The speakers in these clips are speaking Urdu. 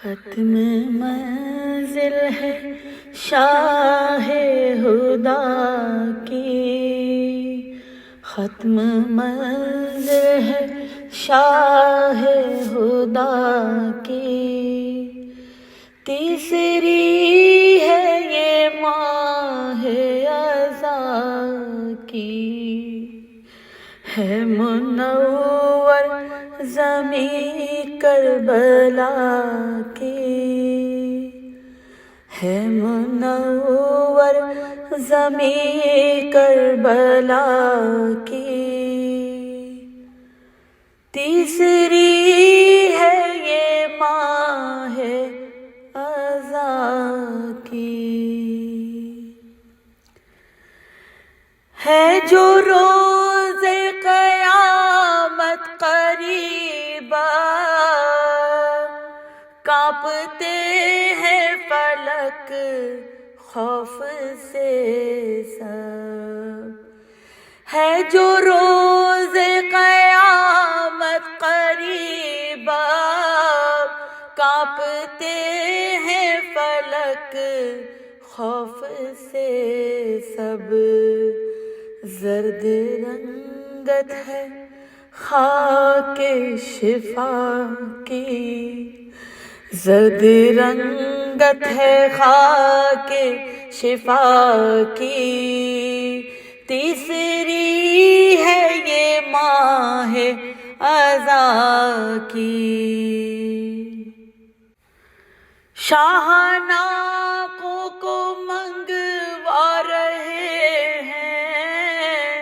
ختم منزل ہے شاہ ہدا کی، ختم منزل ہے شاہ ہدا کی، تیسری ہے یہ ماہ اذان کی، ہے منور زمیں کربلا کی، ہے منور زمیں کربلا کی، تیسری ہے یہ ماہ اذان کی، ہے جو روز قیامت قریب، کانپتے ہیں فلک خوف سے سب، ہے جو روز قیامت قریب، کانپتے ہیں فلک خوف سے سب، زرد رنگت ہے خاک شفا کی، زرد رنگت ہے خاک شفا کی، تیسری ہے یہ ماہ اذان کی، شاہناموں کو منگوا رہے ہیں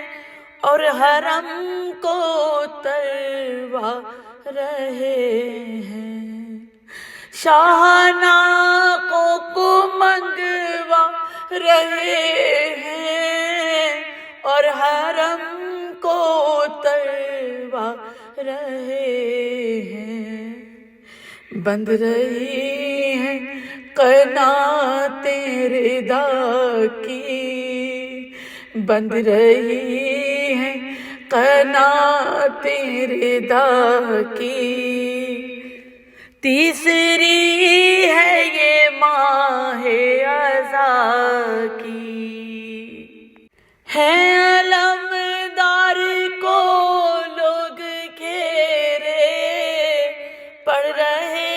اور حرم کو تروا رہے ہیں، شاہناموں کو منگوا رہے ہیں اور حرم کو تروا رہے ہیں، بند رہی ہیں قناتیں رضا کی، بند رہی ہیں قناتیں رضا کی، تیسری ہے یہ ماہ اذان کی، ہے علمدار کو لوگ گھیرے پڑھ رہے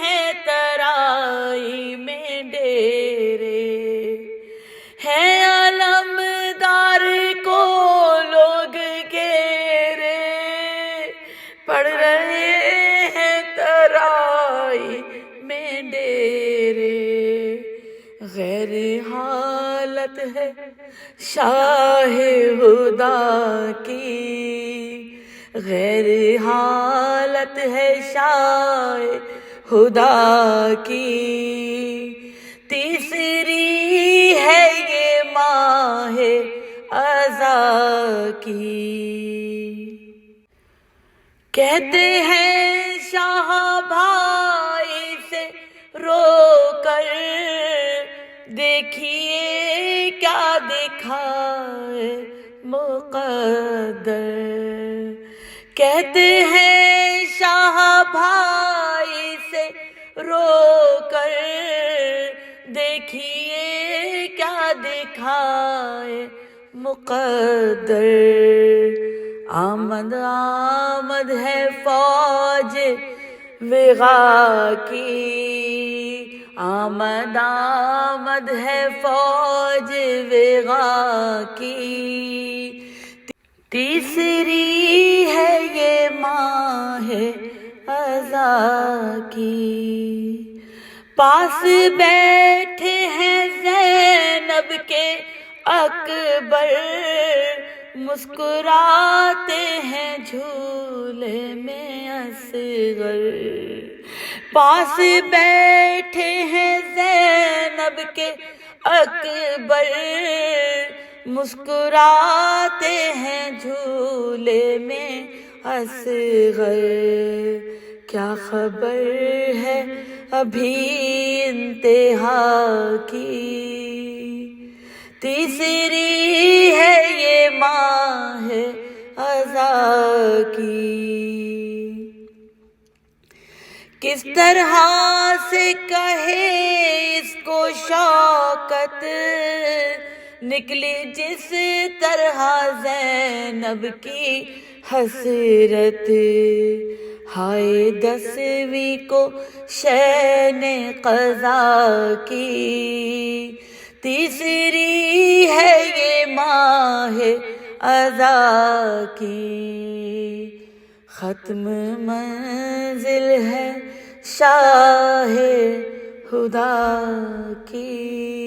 ہیں ترائی میں ڈیرے، ہے علمدار کو لوگ گھیرے پڑھ رہے ہیں ترائی میں ڈیرے، غیر حالت ہے شاہ ہدا کی، غیر حالت ہے شاہ ہدا کی، تیسری ہے یہ ماہ اذان کی، کہتے ہیں شاہ بھائی سے رو کر دیکھیے کیا دکھائے مقدر، کہتے ہیں شاہ بھائی سے رو کر دیکھیے کیا دکھائے مقدر، آمد آمد ہے فوج وغا کی، آمد آمد ہے فوج وغا کی، تیسری ہے یہ ماہ اذان کی، پاس بیٹھے ہیں زینب کے اکبر، مسکراتے ہیں جھولے میں اصغر، پاس بیٹھے ہیں زینب کے اکبر، مسکراتے ہیں جھولے میں اصغر، کیا خبر ہے ابھی انتہا کی، تیسری ہے یہ ماہ اذان کی، کس طرح سے کہے اس کو شوکت، نکلی جس طرح زینب کی حسرت، ہائے 10ویں کو شین قضا کی، تیسری ہے یہ ماہ عزا کی، ختم منزل ہے شاہ خدا کی۔